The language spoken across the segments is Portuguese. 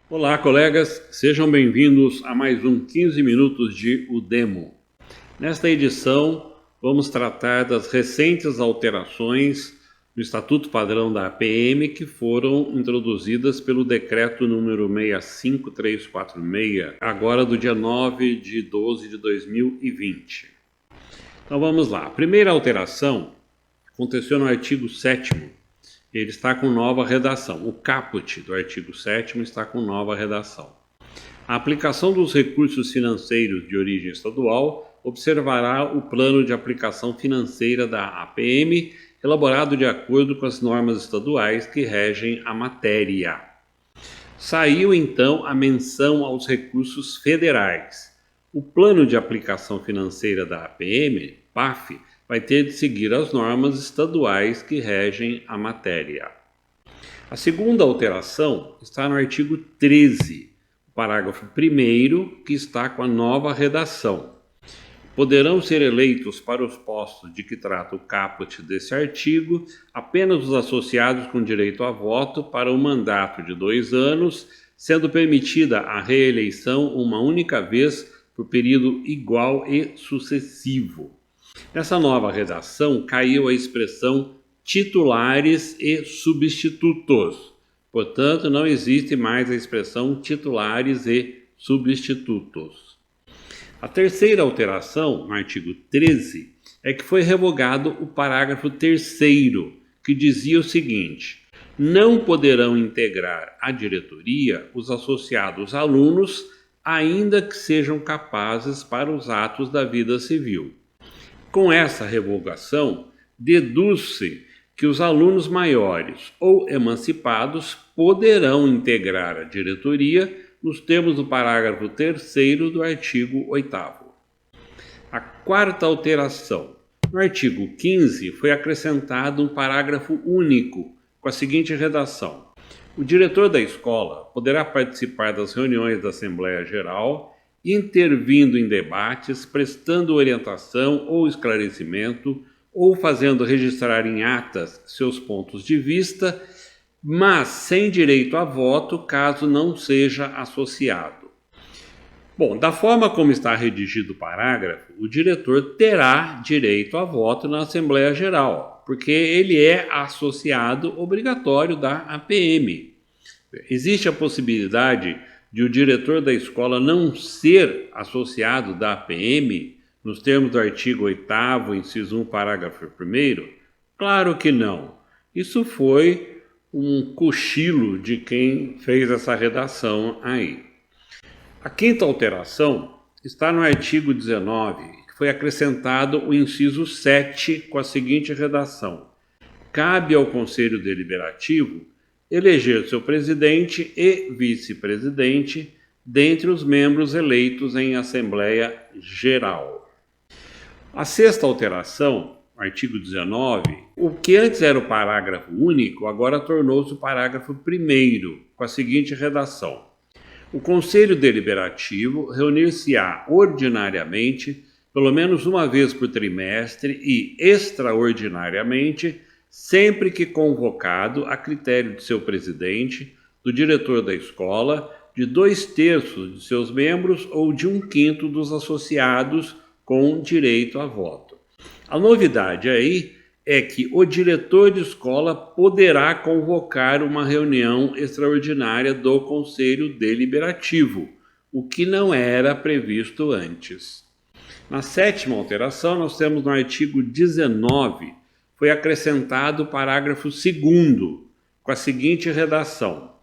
Olá, colegas, sejam bem-vindos a mais um 15 minutos de Udemo. Nesta edição, vamos tratar das recentes alterações no Estatuto Padrão da APM que foram introduzidas pelo Decreto número 65346, agora do dia 9 de 12 de 2020. Então vamos lá. A primeira alteração aconteceu no artigo 7º. Ele está com nova redação. O caput do artigo 7º está com nova redação. A aplicação dos recursos financeiros de origem estadual observará o plano de aplicação financeira da APM, elaborado de acordo com as normas estaduais que regem a matéria. Saiu, então, a menção aos recursos federais. O plano de aplicação financeira da APM, PAF, vai ter de seguir as normas estaduais que regem a matéria. A segunda alteração está no artigo 13, parágrafo 1º, que está com a nova redação. Poderão ser eleitos para os postos de que trata o caput desse artigo apenas os associados com direito a voto para um mandato de 2 anos, sendo permitida a reeleição uma única vez por período igual e sucessivo. Nessa nova redação caiu a expressão titulares e substitutos. Portanto, não existe mais a expressão titulares e substitutos. A terceira alteração, no artigo 13, é que foi revogado o parágrafo 3º, que dizia o seguinte: não poderão integrar a diretoria os associados alunos, ainda que sejam capazes para os atos da vida civil. Com essa revogação, deduz-se que os alunos maiores ou emancipados poderão integrar a diretoria nos termos do parágrafo 3º do artigo 8º. A quarta alteração. No artigo 15 foi acrescentado um parágrafo único com a seguinte redação: o diretor da escola poderá participar das reuniões da Assembleia Geral, intervindo em debates, prestando orientação ou esclarecimento, ou fazendo registrar em atas seus pontos de vista, mas sem direito a voto caso não seja associado. Bom, da forma como está redigido o parágrafo, o diretor terá direito a voto na Assembleia Geral, porque ele é associado obrigatório da APM. Existe a possibilidade de o diretor da escola não ser associado da APM, nos termos do artigo 8º, inciso 1, parágrafo 1º? Claro que não. Isso foi um cochilo de quem fez essa redação aí. A quinta alteração está no artigo 19, que foi acrescentado o inciso 7 com a seguinte redação: cabe ao Conselho Deliberativo eleger seu presidente e vice-presidente dentre os membros eleitos em Assembleia Geral. A sexta alteração, artigo 19, o que antes era o parágrafo único, agora tornou-se o parágrafo 1º, com a seguinte redação: o Conselho Deliberativo reunir-se-á ordinariamente, pelo menos uma vez por trimestre e extraordinariamente, sempre que convocado a critério de seu presidente, do diretor da escola, de 2/3 de seus membros ou de 1/5 dos associados com direito a voto. A novidade aí é que o diretor de escola poderá convocar uma reunião extraordinária do Conselho Deliberativo, o que não era previsto antes. Na sétima alteração, nós temos no artigo 19, foi acrescentado o parágrafo 2º, com a seguinte redação: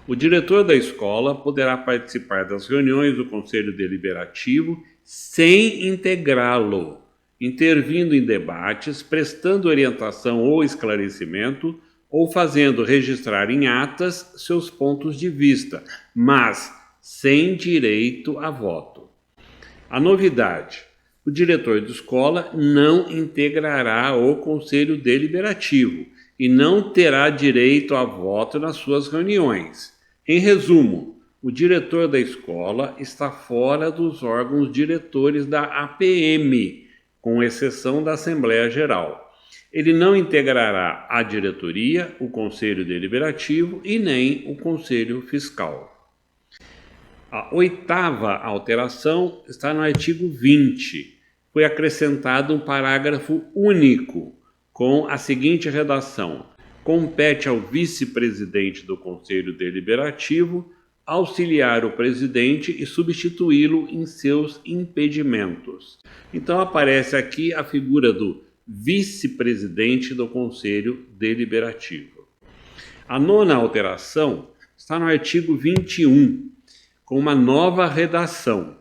o diretor da escola poderá participar das reuniões do Conselho Deliberativo sem integrá-lo, intervindo em debates, prestando orientação ou esclarecimento, ou fazendo registrar em atas seus pontos de vista, mas sem direito a voto. A novidade: o diretor de escola não integrará o Conselho Deliberativo e não terá direito a voto nas suas reuniões. Em resumo, o diretor da escola está fora dos órgãos diretores da APM, com exceção da Assembleia Geral. Ele não integrará a diretoria, o Conselho Deliberativo e nem o Conselho Fiscal. A 8ª alteração está no artigo 20. Foi acrescentado um parágrafo único com a seguinte redação: compete ao vice-presidente do Conselho Deliberativo auxiliar o presidente e substituí-lo em seus impedimentos. Então aparece aqui a figura do vice-presidente do Conselho Deliberativo. A 9ª alteração está no artigo 21, com uma nova redação.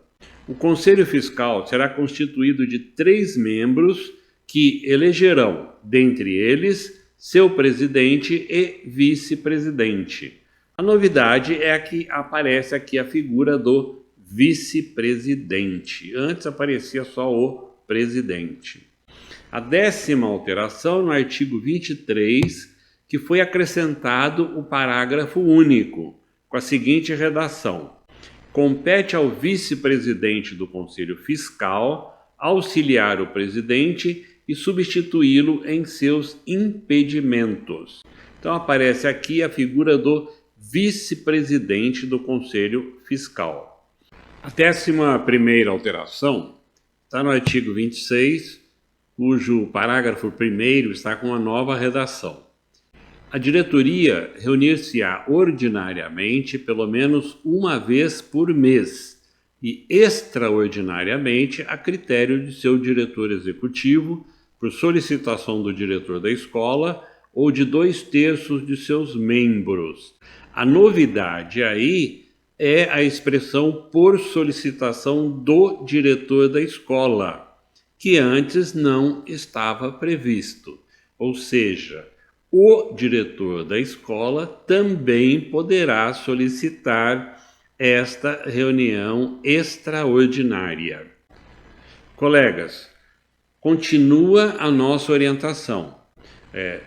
O Conselho Fiscal será constituído de 3 membros que elegerão, dentre eles, seu presidente e vice-presidente. A novidade é que aparece aqui a figura do vice-presidente. Antes aparecia só o presidente. A 10ª alteração no artigo 23, que foi acrescentado o parágrafo único, com a seguinte redação: compete ao vice-presidente do Conselho Fiscal auxiliar o presidente e substituí-lo em seus impedimentos. Então aparece aqui a figura do vice-presidente do Conselho Fiscal. A 11ª alteração está no artigo 26, cujo parágrafo 1º está com uma nova redação. A diretoria reunir-se-á ordinariamente pelo menos uma vez por mês e extraordinariamente a critério de seu diretor executivo, por solicitação do diretor da escola ou de 2/3 de seus membros. A novidade aí é a expressão por solicitação do diretor da escola, que antes não estava previsto. Ou seja, o diretor da escola também poderá solicitar esta reunião extraordinária. Colegas, continua a nossa orientação.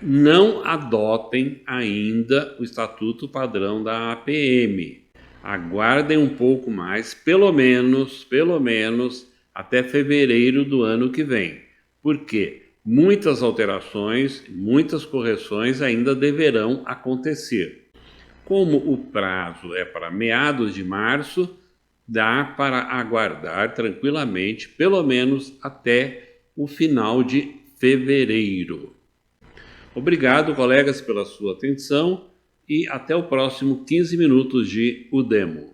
Não adotem ainda o Estatuto Padrão da APM. Aguardem um pouco mais, pelo menos até fevereiro do ano que vem. Porque muitas alterações, muitas correções ainda deverão acontecer. Como o prazo é para meados de março, dá para aguardar tranquilamente, pelo menos até o final de fevereiro. Obrigado, colegas, pela sua atenção e até o próximo 15 minutos de Udemo.